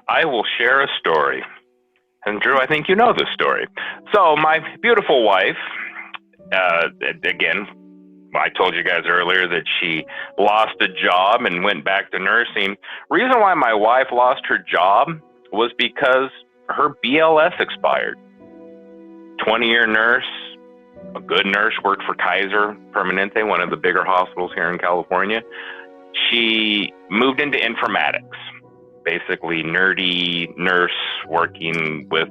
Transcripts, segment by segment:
I will share a story. And Drew, I think you know this story. So my beautiful wife, again, I told you guys earlier that she lost a job and went back to nursing. Reason why my wife lost her job was because her BLS expired. 20-year nurse, a good nurse, worked for Kaiser Permanente, one of the bigger hospitals here in California. She moved into informatics, basically nerdy nurse working with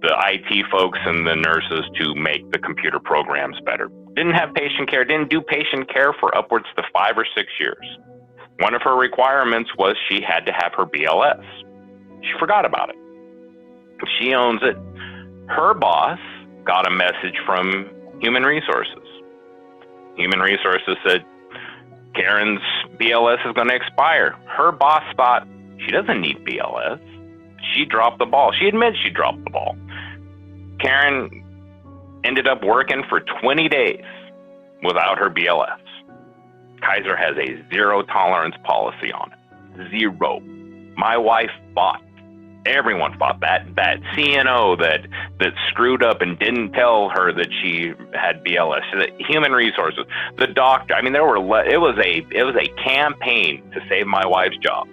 the IT folks and the nurses to make the computer programs better. Didn't have patient care, didn't do patient care for upwards to 5 or 6 years. One of her requirements was she had to have her BLS. She forgot about it. She owns it. Her boss got a message from Human Resources. Human Resources said, Karen's BLS is going to expire. Her boss thought, she doesn't need BLS. She dropped the ball. She admits she dropped the ball. Karen ended up working for 20 days without her BLS. Kaiser has a zero tolerance policy on it. Zero. My wife fought. Everyone fought. That CNO that screwed up and didn't tell her that she had BLS. The Human Resources, the doctor. I mean, it was a campaign to save my wife's job.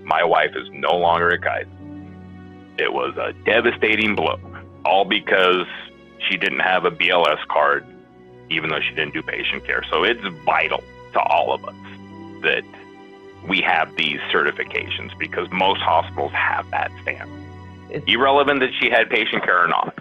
My wife is no longer at Kaiser. It was a devastating blow, all because she didn't have a BLS card, even though she didn't do patient care. So it's vital to all of us that we have these certifications, because most hospitals have that stamp. Irrelevant that she had patient care or not.